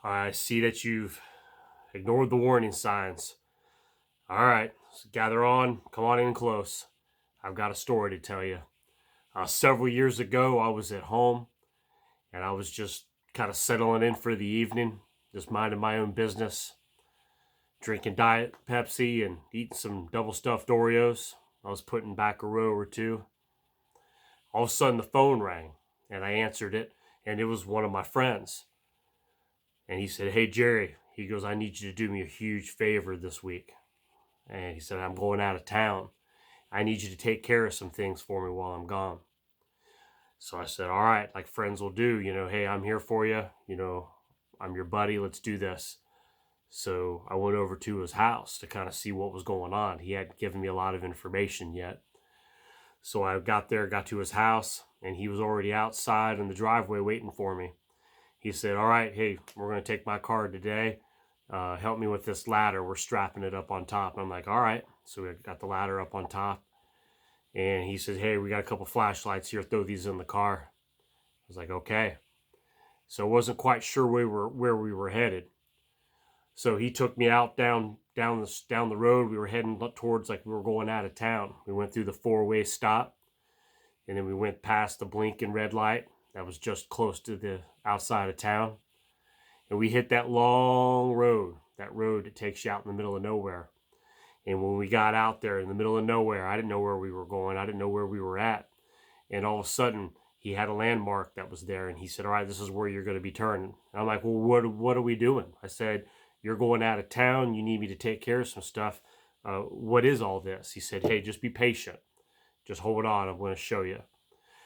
I see that you've ignored the warning signs. All right, so gather on, come on in close. I've got a story to tell you. Several years ago, I was at home and I was just kind of settling in for the evening, just minding my own business, drinking Diet Pepsi and eating some double stuffed Oreos. I was putting back a row or two. All of a sudden, the phone rang and I answered it, and it was one of my friends. And he said, "Hey, Jerry," he goes, "I need you to do me a huge favor this week." And he said, "I'm going out of town. I need you to take care of some things for me while I'm gone." So I said, "All right, like friends will do, hey, I'm here for you. I'm your buddy. Let's do this." So I went over to his house to kind of see what was going on. He hadn't given me a lot of information yet. So I got to his house, and he was already outside in the driveway waiting for me. He said, "All right, hey, we're going to take my car today. Help me with this ladder. We're strapping it up on top." I'm like, "All right." So we got the ladder up on top. And he said, "Hey, we got a couple flashlights here. Throw these in the car." I was like, "Okay." So I wasn't quite sure where we were headed. So he took me out down the road. We were heading towards, like, we were going out of town. We went through the four-way stop, and then we went past the blinking red light that was just close to the outside of town. And we hit that long road, that road that takes you out in the middle of nowhere. And when we got out there in the middle of nowhere, I didn't know where we were going. I didn't know where we were at. And all of a sudden, he had a landmark that was there. And he said, "All right, this is where you're going to be turning." And I'm like, "Well, what are we doing?" I said, "You're going out of town. You need me to take care of some stuff. What is all this?" He said, "Hey, just be patient. Just hold on. I'm going to show you."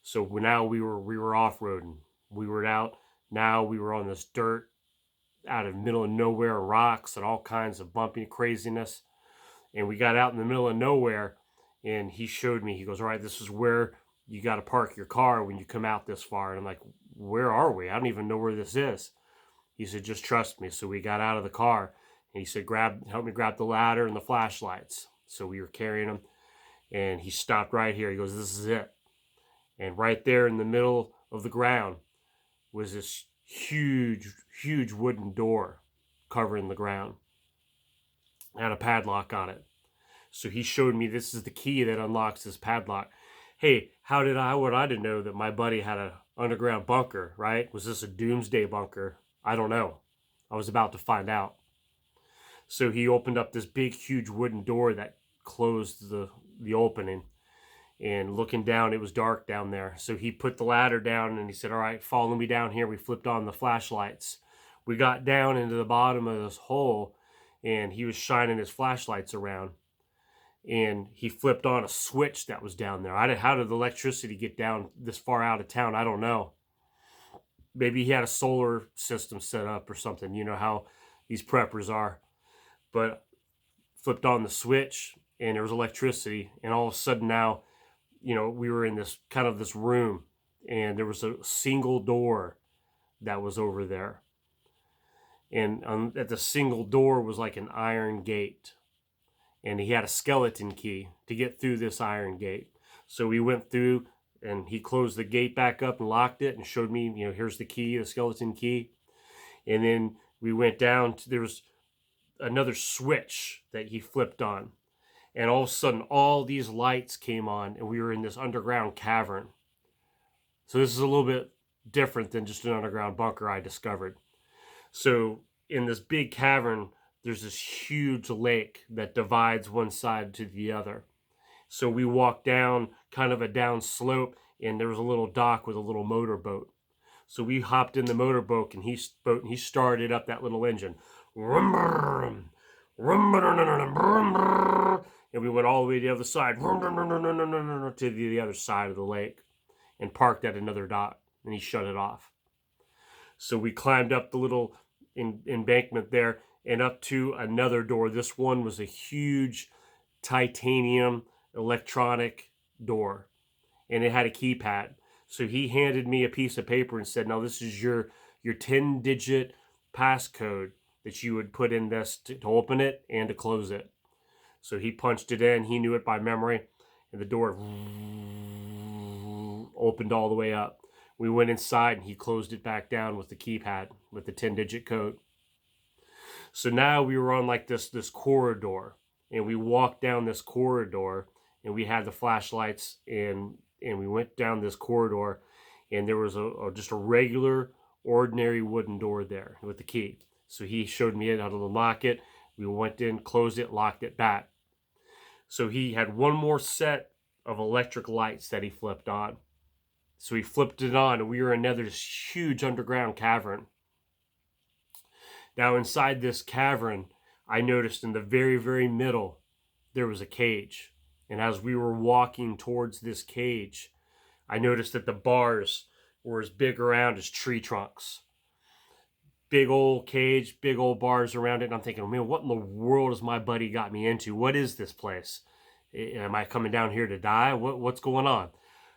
So now we were off-roading. We were out. Now we were on this dirt out of the middle of nowhere, rocks and all kinds of bumpy craziness. And we got out in the middle of nowhere, and he showed me. He goes, "All right, this is where you got to park your car when you come out this far." And I'm like, "Where are we? I don't even know where this is." He said, "Just trust me." So we got out of the car, and he said, "Help me grab the ladder and the flashlights." So we were carrying them, and he stopped right here. He goes, "This is it." And right there in the middle of the ground was this huge wooden door covering the ground. It had a padlock on it. So he showed me, this is the key that unlocks this padlock. Hey, would I to know that my buddy had an underground bunker, right? Was this a doomsday bunker? I don't know. I was about to find out. So he opened up this big, huge wooden door that closed the opening. And looking down, it was dark down there. So he put the ladder down and he said, "All right, follow me down here." We flipped on the flashlights. We got down into the bottom of this hole, and he was shining his flashlights around. And he flipped on a switch that was down there. How did the electricity get down this far out of town? I don't know. Maybe he had a solar system set up or something. You know how these preppers are. But flipped on the switch, and there was electricity. And all of a sudden now, we were in this kind of this room, and there was a single door that was over there. And at the single door was like an iron gate. And he had a skeleton key to get through this iron gate. So we went through, and he closed the gate back up and locked it and showed me, here's the key, the skeleton key. And then we went down there was another switch that he flipped on. And all of a sudden, all these lights came on, and we were in this underground cavern. So this is a little bit different than just an underground bunker I discovered. So in this big cavern, there's this huge lake that divides one side to the other. So we walked down kind of a down slope, and there was a little dock with a little motorboat. So we hopped in the motorboat, and he started up that little engine. And we went all the way to the other side, to the other side of the lake, and parked at another dock, and he shut it off. So we climbed up the little embankment there and up to another door. This one was a huge titanium electronic door, and it had a keypad. So he handed me a piece of paper and said, "Now this is your 10-digit passcode that you would put in this to open it and to close it." So he punched it in. He knew it by memory, and the door opened all the way up. We went inside and he closed it back down with the keypad with the 10-digit code. So now we were on like this corridor, and we walked down this corridor, and we had the flashlights, and we went down this corridor, and there was just a regular ordinary wooden door there with the key. So he showed me how to unlock it. We went in, closed it, locked it back. So he had one more set of electric lights that he flipped on. So he flipped it on, and we were in another huge underground cavern. Now inside this cavern, I noticed in the very, very middle, there was a cage. And as we were walking towards this cage, I noticed that the bars were as big around as tree trunks. Big old cage, big old bars around it. And I'm thinking, man, what in the world has my buddy got me into? What is this place? Am I coming down here to die? What's going on?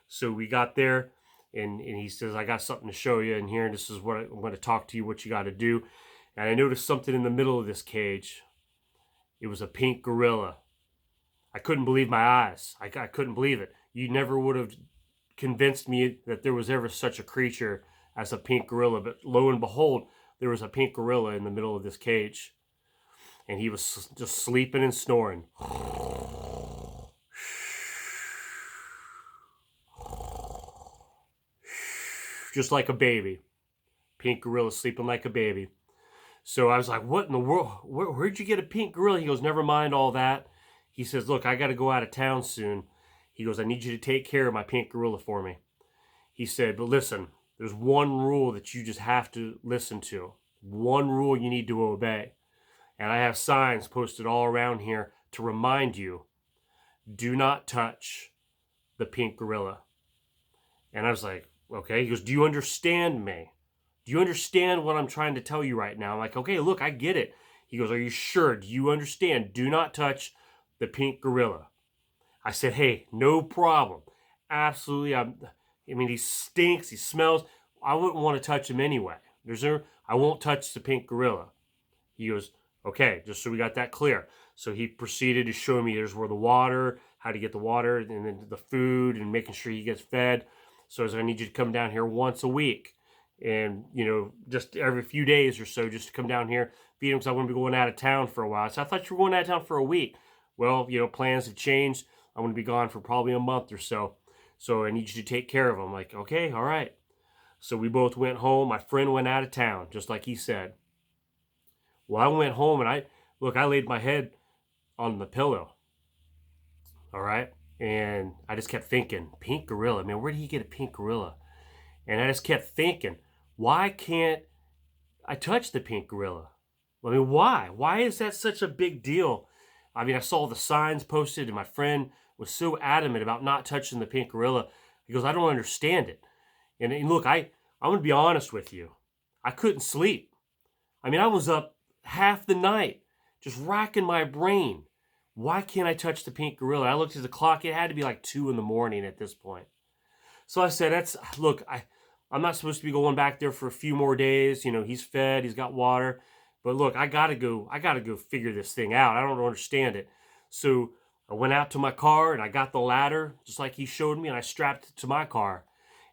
So we got there, and he says, I got something to show you in here. And this is what I'm going to talk to you, what you got to do. And I noticed something in the middle of this cage. It was a pink gorilla. I couldn't believe my eyes. I couldn't believe it. You never would have convinced me that there was ever such a creature as a pink gorilla. But lo and behold, there was a pink gorilla in the middle of this cage. And he was just sleeping and snoring. Just like a baby. Pink gorilla sleeping like a baby. So I was like, what in the world? Where'd you get a pink gorilla? He goes, never mind all that. He says, look, I got to go out of town soon. He goes, I need you to take care of my pink gorilla for me. He said, but listen, there's one rule that you just have to listen to. One rule you need to obey. And I have signs posted all around here to remind you, do not touch the pink gorilla. And I was like, okay. He goes, do you understand me? Do you understand what I'm trying to tell you right now? I'm like, okay, look, I get it. He goes, are you sure? Do you understand? Do not touch the pink gorilla. I said, hey, no problem. Absolutely. I mean, he stinks. He smells. I wouldn't want to touch him anyway. I won't touch the pink gorilla. He goes, okay, just so we got that clear. So he proceeded to show me there's where the water, how to get the water, and then the food, and making sure he gets fed. So I was like, I need you to come down here once a week. And, just every few days or so, just to come down here, feed him, because I want to be going out of town for a while. So I thought you were going out of town for a week. Well, plans have changed. I'm going to be gone for probably a month or so. So I need you to take care of him. I'm like, okay, all right. So we both went home. My friend went out of town, just like he said. Well, I went home, and I laid my head on the pillow. All right. And I just kept thinking, pink gorilla. Man, where did he get a pink gorilla? And I just kept thinking, why can't I touch the pink gorilla? I mean, why? Why is that such a big deal? I mean, I saw the signs posted, and my friend was so adamant about not touching the pink gorilla. He goes, I don't understand it. And look, I'm going to be honest with you. I couldn't sleep. I mean, I was up half the night just racking my brain. Why can't I touch the pink gorilla? I looked at the clock. It had to be like 2 a.m. at this point. So I said, I'm not supposed to be going back there for a few more days. He's fed, he's got water. But look, I gotta go figure this thing out. I don't understand it. So I went out to my car, and I got the ladder, just like he showed me, and I strapped it to my car.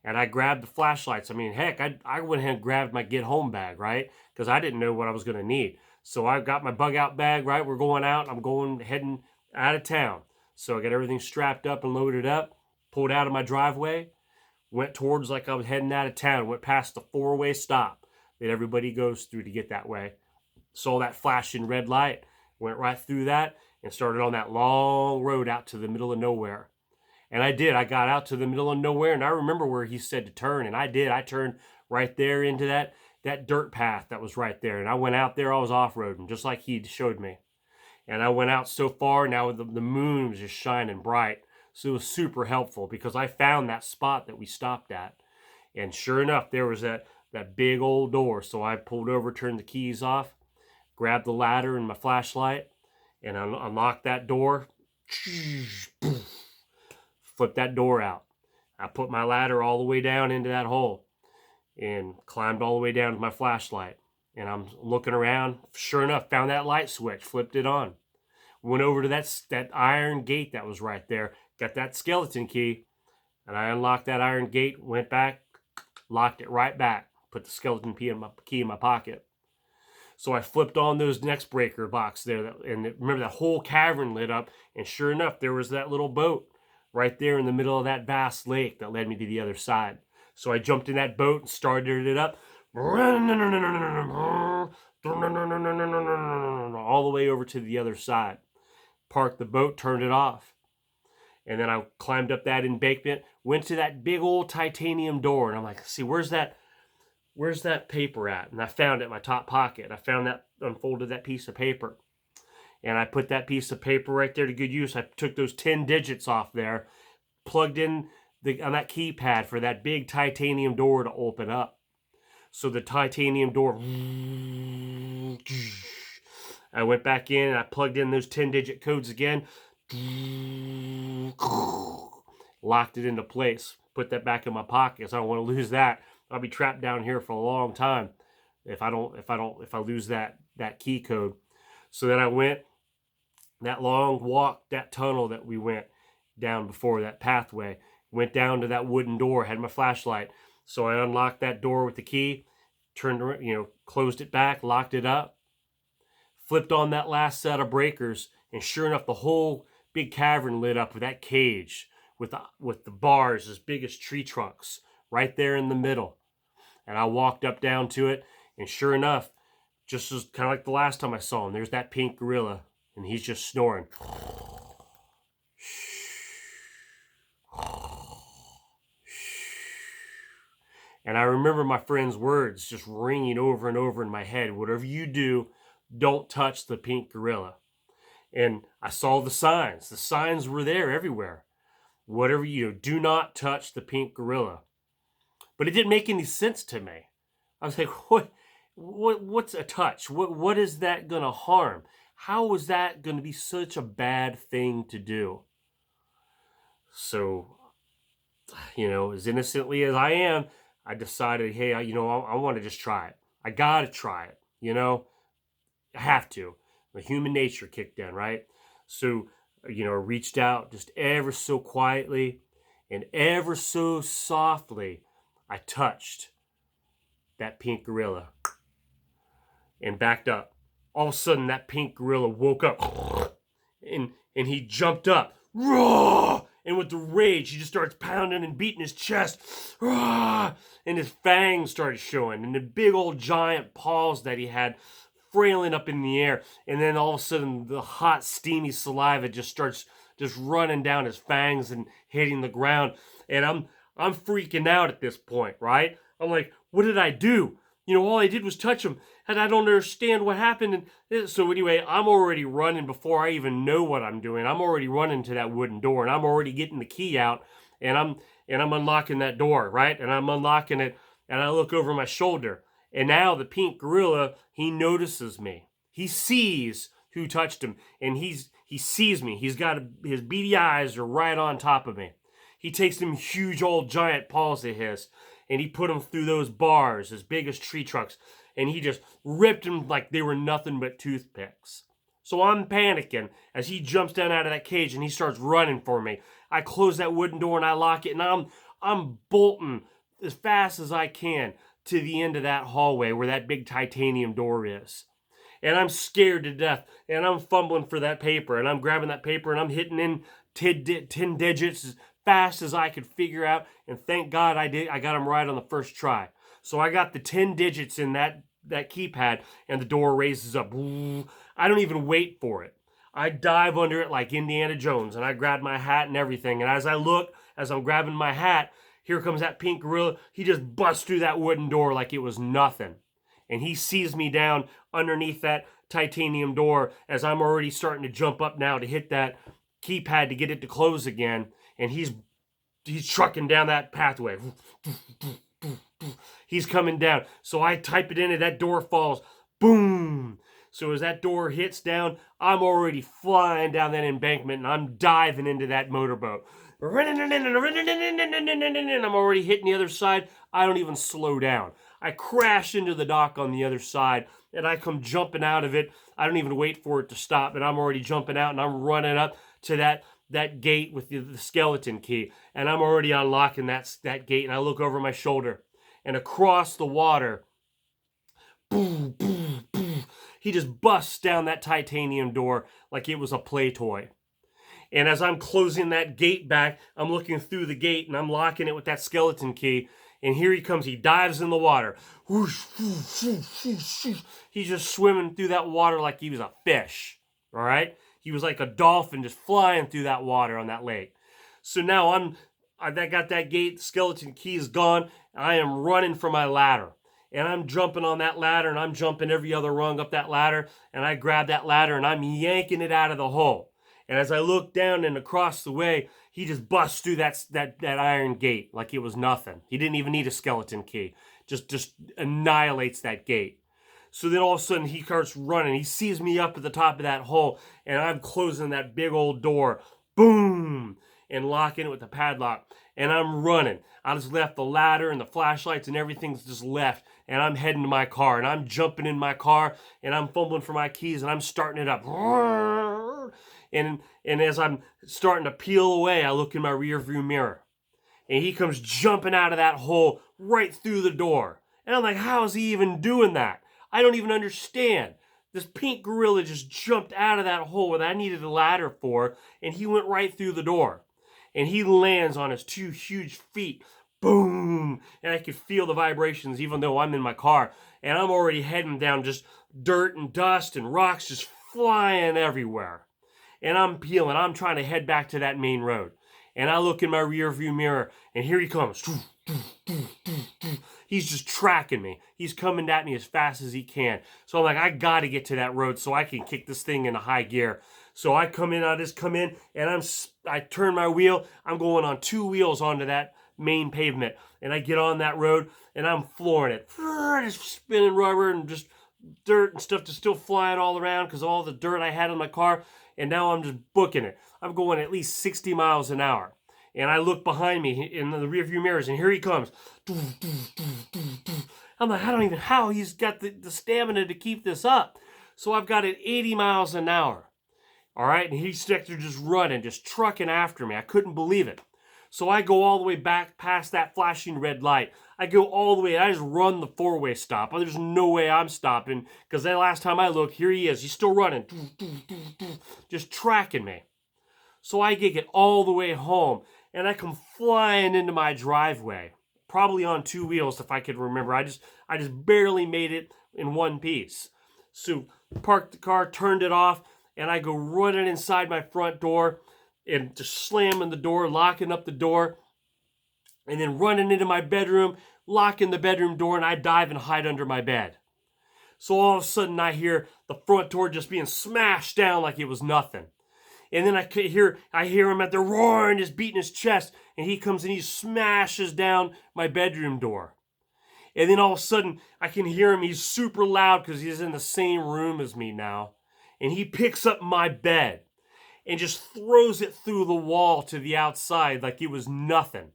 And I grabbed the flashlights. I mean, heck, I went ahead and grabbed my get home bag, right? Because I didn't know what I was going to need. So I got my bug out bag, right? We're going out. I'm heading out of town. So I got everything strapped up and loaded up, pulled out of my driveway, went towards like I was heading out of town, went past the 4-way stop that everybody goes through to get that way. Saw that flashing red light, went right through that, and started on that long road out to the middle of nowhere. And I did. I got out to the middle of nowhere, and I remember where he said to turn, and I did. I turned right there into that dirt path that was right there. And I went out there. I was off-roading, just like he showed me. And I went out so far, now the moon was just shining bright. So it was super helpful, because I found that spot that we stopped at. And sure enough, there was that big old door. So I pulled over, turned the keys off, grabbed the ladder and my flashlight, and unlocked that door. Flipped that door out. I put my ladder all the way down into that hole and climbed all the way down to my flashlight. And I'm looking around. Sure enough, found that light switch, flipped it on. Went over to that iron gate that was right there. Got that skeleton key, and I unlocked that iron gate, went back, locked it right back, put the skeleton key in my pocket. So I flipped on those next breaker box there, and remember that whole cavern lit up, and sure enough, there was that little boat right there in the middle of that vast lake that led me to the other side. So I jumped in that boat and started it up, all the way over to the other side. Parked the boat, turned it off. And then I climbed up that embankment, went to that big old titanium door, and I'm like, see, where's that paper at? And I found it in my top pocket. I found that, unfolded that piece of paper. And I put that piece of paper right there to good use. I took those 10 digits off there, plugged in on that keypad for that big titanium door to open up. So the titanium door, I went back in and I plugged in those 10-digit codes again, locked it into place, put that back in my pocket. So I don't want to lose that. I'll be trapped down here for a long time if I lose that key code. So then I went that long walk, that tunnel that we went down before, that pathway, went down to that wooden door, had my flashlight. So I unlocked that door with the key, turned around, closed it back, locked it up, flipped on that last set of breakers, and sure enough, the whole big cavern lit up with that cage with the bars as big as tree trunks right there in the middle. And I walked up down to it, and sure enough, just as kind of like the last time I saw him, there's that pink gorilla, and he's just snoring. And I remember my friend's words just ringing over and over in my head. Whatever you do, don't touch the pink gorilla. And I saw the signs. The signs were there everywhere. Whatever you do, do not touch the pink gorilla. But it didn't make any sense to me. I was like, what's a touch? What is that going to harm? How is that going to be such a bad thing to do? So, as innocently as I am, I decided, hey, I want to just try it. I got to try it, I have to. The human nature kicked in, right? So, reached out just ever so quietly and ever so softly. I touched that pink gorilla and backed up. All of a sudden, that pink gorilla woke up and he jumped up. Raw! And with the rage, he just starts pounding and beating his chest. Raw! And his fangs started showing. And the big old giant paws that he had frailing up in the air. And then all of a sudden, the hot, steamy saliva just starts just running down his fangs and hitting the ground. And I'm freaking out at this point, right? I'm like, what did I do? All I did was touch him, and I don't understand what happened. And so anyway, I'm already running before I even know what I'm doing. I'm already running to that wooden door, and I'm already getting the key out, and I'm unlocking that door, right? And I'm unlocking it, and I look over my shoulder, and now the pink gorilla, he notices me. He sees who touched him, and he sees me. He's got his beady eyes are right on top of me. He takes them huge old giant paws of his, and he put them through those bars as big as tree trunks, and he just ripped them like they were nothing but toothpicks. So I'm panicking as he jumps down out of that cage and he starts running for me. I close that wooden door and I lock it, and I'm bolting as fast as I can to the end of that hallway where that big titanium door is. And I'm scared to death, and I'm fumbling for that paper, and I'm grabbing that paper, and I'm hitting in 10 digits as fast as I could figure out, and thank God I did. I got them right on the first try. So I got the 10 digits in that keypad, and the door raises up. I don't even wait for it. I dive under it like Indiana Jones, and I grab my hat and everything, and as I'm grabbing my hat, here comes that pink gorilla. He just busts through that wooden door like it was nothing. And he sees me down underneath that titanium door as I'm already starting to jump up now to hit that keypad to get it to close again. And he's trucking down that pathway. He's coming down. So I type it in and that door falls. Boom. So as that door hits down, I'm already flying down that embankment and I'm diving into that motorboat. I'm already hitting the other side. I don't even slow down. I crash into the dock on the other side and I come jumping out of it. I don't even wait for it to stop, and I'm already jumping out and I'm running up to that gate with the skeleton key, and I'm already unlocking that gate, and I look over my shoulder and across the water, boom, boom, boom, he just busts down that titanium door like it was a play toy. And as I'm closing that gate back, I'm looking through the gate and I'm locking it with that skeleton key. And here he comes. He dives in the water. Whoosh, whoosh, whoosh, whoosh, whoosh. He's just swimming through that water like he was a fish. All right? He was like a dolphin just flying through that water on that lake. So now I got that gate. The skeleton key is gone. I am running for my ladder. And I'm jumping on that ladder, and I'm jumping every other rung up that ladder. And I grab that ladder, and I'm yanking it out of the hole. And as I look down and across the way, he just busts through that iron gate like it was nothing. He didn't even need a skeleton key. Just annihilates that gate. So then all of a sudden he starts running. He sees me up at the top of that hole, and I'm closing that big old door. Boom! And locking it with the padlock. And I'm running. I just left the ladder and the flashlights and everything's just left. And I'm heading to my car. And I'm jumping in my car. And I'm fumbling for my keys. And I'm starting it up. And as I'm starting to peel away, I look in my rearview mirror. And he comes jumping out of that hole right through the door. And I'm like, how is he even doing that? I don't even understand. This pink gorilla just jumped out of that hole that I needed a ladder for. And he went right through the door. And he lands on his two huge feet. Boom! And I could feel the vibrations even though I'm in my car. And I'm already heading down just dirt and dust and rocks just flying everywhere. And I'm peeling. I'm trying to head back to that main road. And I look in my rearview mirror, and here he comes. He's just tracking me. He's coming at me as fast as he can. So I'm like, I got to get to that road so I can kick this thing into high gear. So I just come in, and I turn my wheel. I'm going on 2 wheels onto that main pavement. And I get on that road, and I'm flooring it. Just spinning rubber and just dirt and stuff just still flying all around because of all the dirt I had in my car. And now I'm just booking it. I'm going at least 60 miles an hour. And I look behind me in the rearview mirrors, and here he comes. I'm like, I don't even know how he's got the stamina to keep this up. So I've got it 80 miles an hour. All right, and he's just running, just trucking after me. I couldn't believe it. So I go all the way back past that flashing red light. I go all the way, I just run the 4-way stop. There's no way I'm stopping, because the last time I looked, here he is. He's still running, just tracking me. So I get all the way home, and I come flying into my driveway, probably on 2 wheels if I could remember. I just barely made it in one piece. So parked the car, turned it off, and I go running inside my front door and just slamming the door, locking up the door, and then running into my bedroom, locking the bedroom door, and I dive and hide under my bed. So all of a sudden I hear the front door just being smashed down like it was nothing. And then I hear him at the roaring, just beating his chest, and he comes and he smashes down my bedroom door. And then all of a sudden I can hear him, he's super loud because he's in the same room as me now. And he picks up my bed and just throws it through the wall to the outside like it was nothing.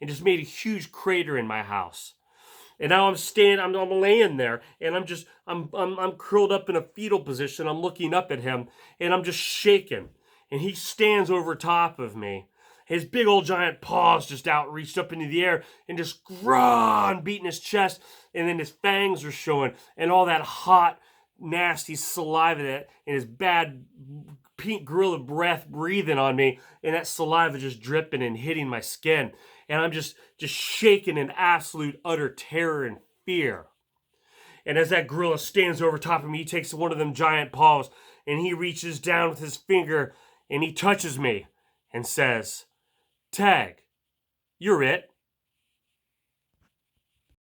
And just made a huge crater in my house. And now I'm laying there, and I'm curled up in a fetal position. I'm looking up at him, and I'm just shaking. And he stands over top of me. His big old giant paws just outreached up into the air and just beating his chest. And then his fangs are showing, and all that hot, nasty saliva and his bad pink gorilla breath breathing on me, and that saliva just dripping and hitting my skin. And I'm just shaking in absolute utter terror and fear. And as that gorilla stands over top of me, he takes one of them giant paws and he reaches down with his finger and he touches me and says, "Tag, you're it."